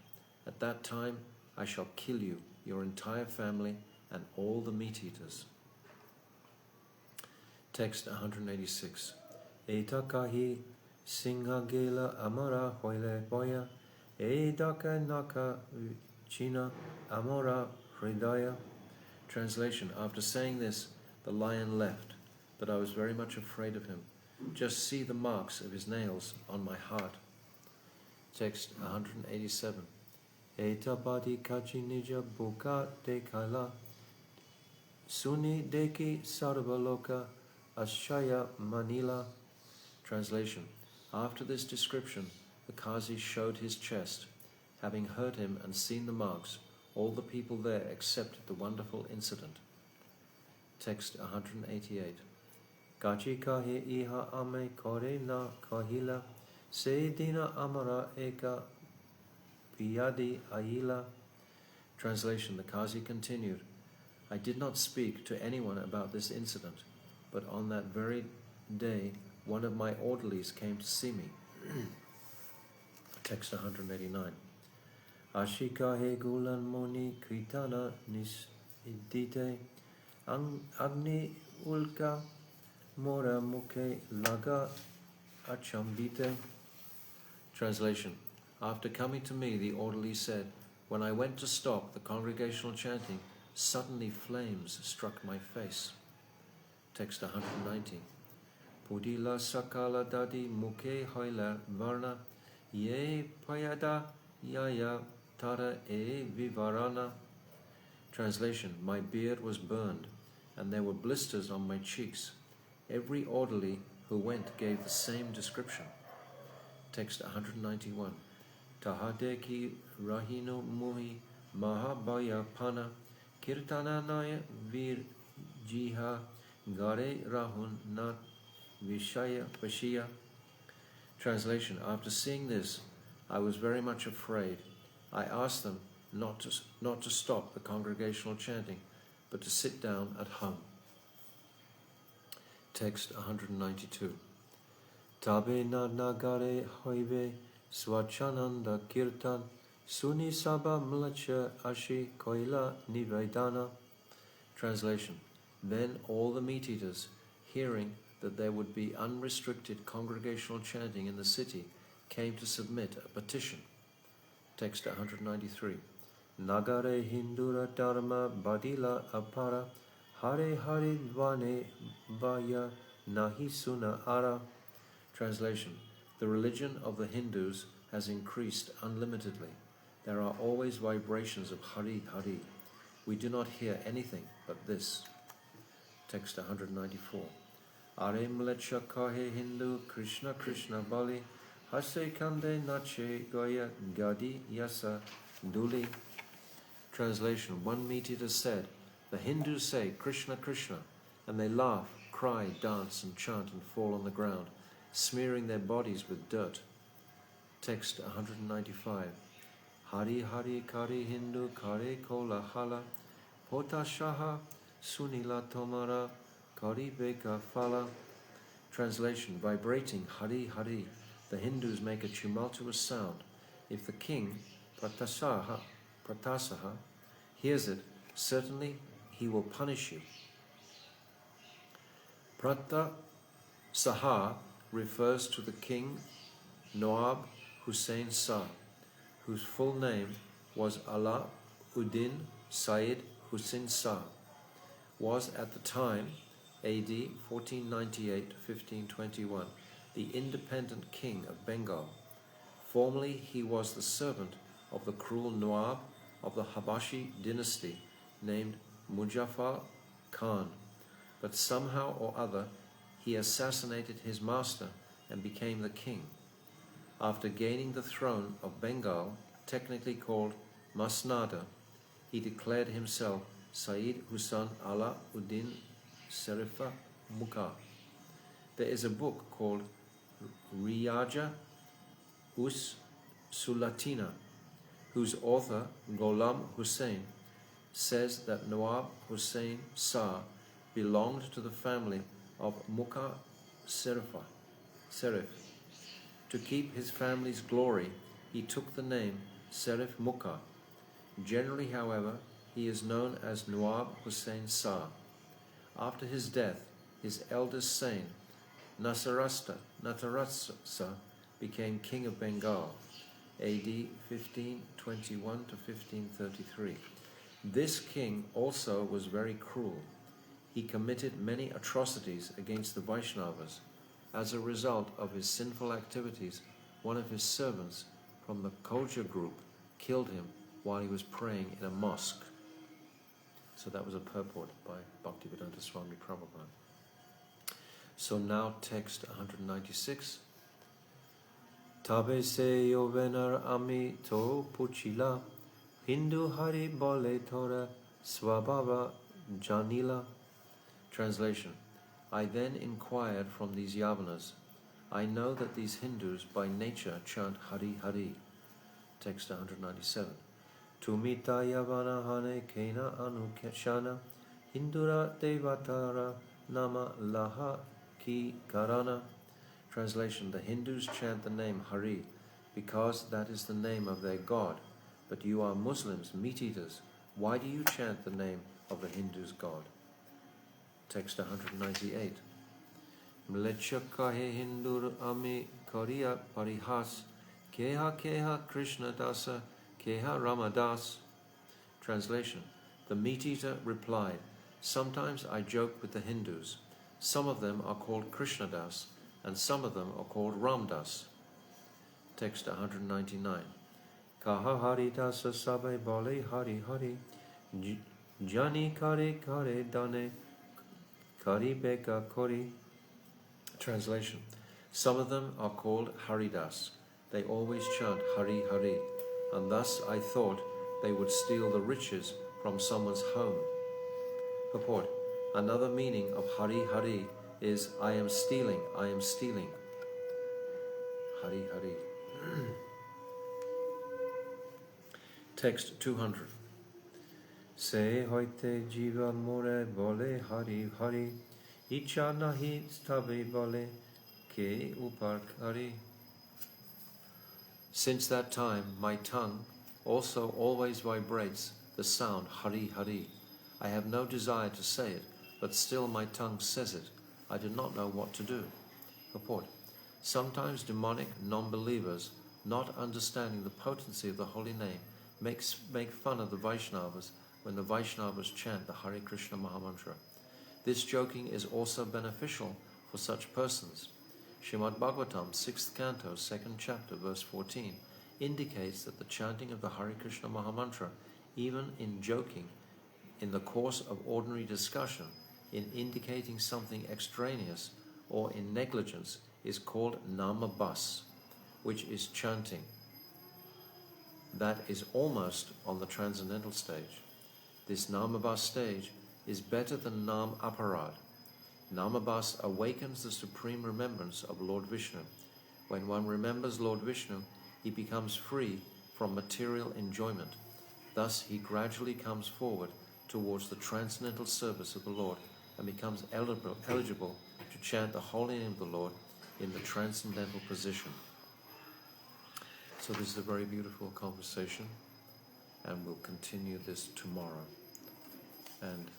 At that time I shall kill you, your entire family, and all the meat-eaters. Text 186. Eta kahi singhagela amara hoile boya, edaka naka china amara hridaya. Translation. After saying this, the lion left, but I was very much afraid of him. Just see the marks of his nails on my heart. Text 187. Eta badi kachi nija buka de kaila, suni deki sarvaloka ashaya manila. Translation. After this description, the Qazi showed his chest. Having heard him and seen the marks, all the people there accepted the wonderful incident. Text 188. Kachi kahe iha ame kore na kahila, se dina amara eka piyadi Adi-lila. Translation. The Qazi continued, I did not speak to anyone about this incident, but on that very day one of my orderlies came to see me. Text 189. Ashika he gulan moni kritana nis idite agni ulka mora mukhe laga achambite. Translation. After coming to me, the orderly said, when I went to stop the congregational chanting, suddenly flames struck my face. Text 190. Pudila sakala dadi mukhe hoila varna ye payada yaya tara e vivarana. Translation. My beard was burned, and there were blisters on my cheeks. Every orderly who went gave the same description. Text 191. Tahadeki rahino muhi mahabaya pana kirtananaya vir jiha gare rahun nat vishaya vashiya. Translation. After seeing this, I was very much afraid. I asked them not to stop the congregational chanting, but to sit down at home. Text 192. Tabe na nagare hoive swachananda kirtan suni saba mlacha ashi koila nivedana. Translation. Then all the meat-eaters, hearing that there would be unrestricted congregational chanting in the city, came to submit a petition. Text 193. Nagare hindura dharma badila apara hare hare dvane vaya nahi suna ara. Translation. The religion of the Hindus has increased unlimitedly. There are always vibrations of Hari Hari. We do not hear anything but this. Text 194. Are mlecha kahe Hindu Krishna Krishna Bali hase kande nache goya gadi yasa duli. Translation. One meat-eater said, the Hindus say Krishna Krishna, and they laugh, cry, dance and chant and fall on the ground, smearing their bodies with dirt. Text 195. Hari Hari Kari Hindu Kare Kola Hala Pota Shaha Sunila Tomara Kari Beka Fala. Translation. Vibrating Hari Hari, the Hindus make a tumultuous sound. If the king, Pratasaha, hears it, certainly he will punish you. Pratasaha refers to the king Nawab Hussain Shah, whose full name was Alauddin Sayyid Hussain Shah, was at the time AD 1498-1521 the independent king of Bengal. Formerly he was the servant of the cruel Nawab of the Habashi dynasty named Muzaffar Khan, but somehow or other he assassinated his master and became the king. After gaining the throne of Bengal, technically called Masnada, he declared himself Sayyid Husain Ala Uddin Serifa Mukha. There is a book called Riyaja Us Sulatina, whose author, Ghulam Hussain, says that Nawab Hussain Shah belonged to the family of Mukha Serif. To keep his family's glory, he took the name Serif Mukha. Generally, however, he is known as Nawab Hussain Shah. After his death, his eldest son, Natarasa, became king of Bengal, AD 1521 to 1533. This king also was very cruel. He committed many atrocities against the Vaishnavas. As a result of his sinful activities, one of his servants from the Koja group killed him while he was praying in a mosque. So that was a purport by Bhaktivedanta Swami Prabhupada. So now text 196. Tabe se yovenar ami to puchila, Hindu hari bole thora swabhava janila. Translation. I then inquired from these Yavanas. I know that these Hindus by nature chant Hari Hari. Text 197. Tumita Yavana hane kena anukeshana, Hindura devatara nama laha ki karana. Translation. The Hindus chant the name Hari because that is the name of their god. But you are Muslims, meat-eaters. Why do you chant the name of the Hindus' god? Text 198. Mlecha kahe Hindur ami kariya parihas, keha keha Krishna dasa, keha Ramadas. Translation. The meat-eater replied, sometimes I joke with the Hindus. Some of them are called Krishnadas, and some of them are called Ramdas. Text 199. Kaha Haridasa sabai bole Hari Hari, Jani kare kare dane kari beka kori. Translation. Some of them are called Haridas. They always chant Hari Hari, and thus I thought they would steal the riches from someone's home. Purport. Another meaning of Hari Hari is I am stealing, I am stealing. Hari Hari. Text 200. Se hoite jiva more bole Hari Hari, Icha nahi stabe bole ke upar kari. Since that time, my tongue also always vibrates the sound Hari Hari. I have no desire to say it, but still my tongue says it. I do not know what to do. Purport. Sometimes demonic non-believers, not understanding the potency of the holy name, make fun of the Vaishnavas when the Vaishnavas chant the Hare Krishna Mahamantra. This joking is also beneficial for such persons. Srimad Bhagavatam, 6th canto, 2nd chapter, verse 14, indicates that the chanting of the Hare Krishna Mahamantra, even in joking, in the course of ordinary discussion, in indicating something extraneous, or in negligence, is called namabas, which is chanting. That is almost on the transcendental stage. This namabas stage is better than nam aparad. Namabas awakens the supreme remembrance of Lord Vishnu. When one remembers Lord Vishnu, he becomes free from material enjoyment. Thus he gradually comes forward towards the transcendental service of the Lord and becomes eligible to chant the holy name of the Lord in the transcendental position. So this is a very beautiful conversation, and we'll continue this tomorrow. And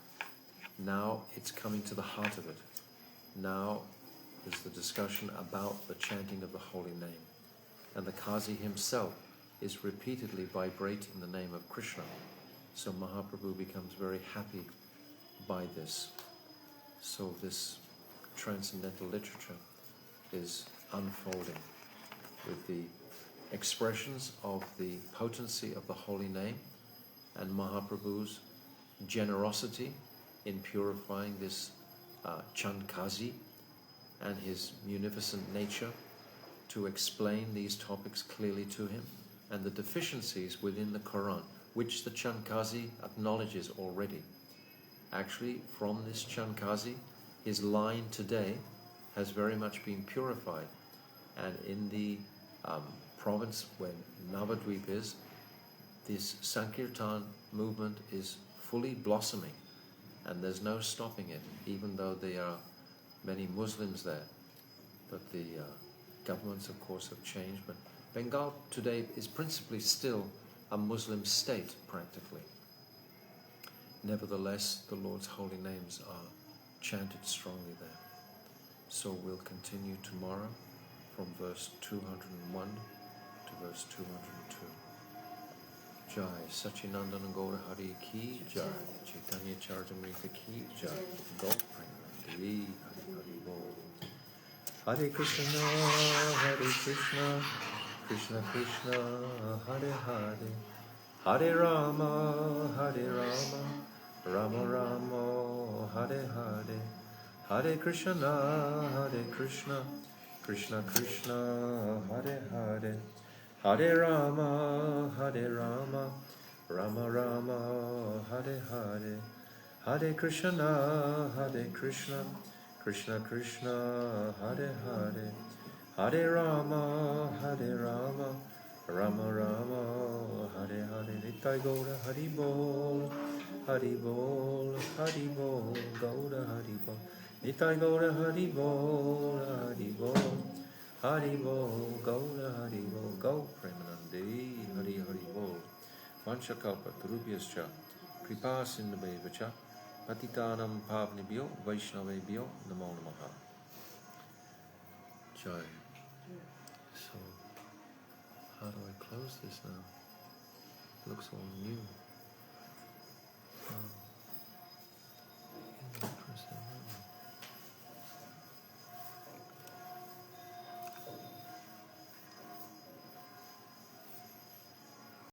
now it's coming to the heart of it. Now is the discussion about the chanting of the holy name. And the Qazi himself is repeatedly vibrating the name of Krishna. So Mahaprabhu becomes very happy by this. So this transcendental literature is unfolding with the expressions of the potency of the holy name and Mahaprabhu's generosity in purifying this Chandkazi and his munificent nature to explain these topics clearly to him, and the deficiencies within the Quran, which the Chankazi acknowledges already. Actually, from this Chankazi, his line today has very much been purified, and in the province where Navadvip is, this Sankirtan movement is fully blossoming, and there's no stopping it, even though there are many Muslims there. But the governments, of course, have changed. But Bengal today is principally still a Muslim state, practically. Nevertheless, the Lord's holy names are chanted strongly there. So we'll continue tomorrow from verse 201 to verse 202. Jai Sachinandana Gaura Hari Ki Jai, Caitanya Caritamrta Ki Jai, Gaura Hari Hari Bol. Hare Krishna, Krishna Krishna, Hare Hare, Hare Rama, Rama Rama, Hare Hare, Hare Krishna, Krishna Krishna, Hare Hare, Hare Rama, Rama Rama, Hare Hare, Hare Krishna, Krishna Krishna, Hare Hare, Hare Rama, Rama Rama, Hare Hare. Nitai Gaura Hari Bol, Hari Bol, Hari Bol, Gaura Hari Bol. Nitai Gaura Hari Bol, Hari Bol, Hari Bol, Gaura Hari Bol, Gau Premanande, Hari Hari Bol. Vanchakalpa Tarubhyascha, Kripa Sindhabevacha, Patitanam Pavnibhyo, Vaishnavebhyo, Namo Namaha. Jai. So, how do I close this now? It looks all new.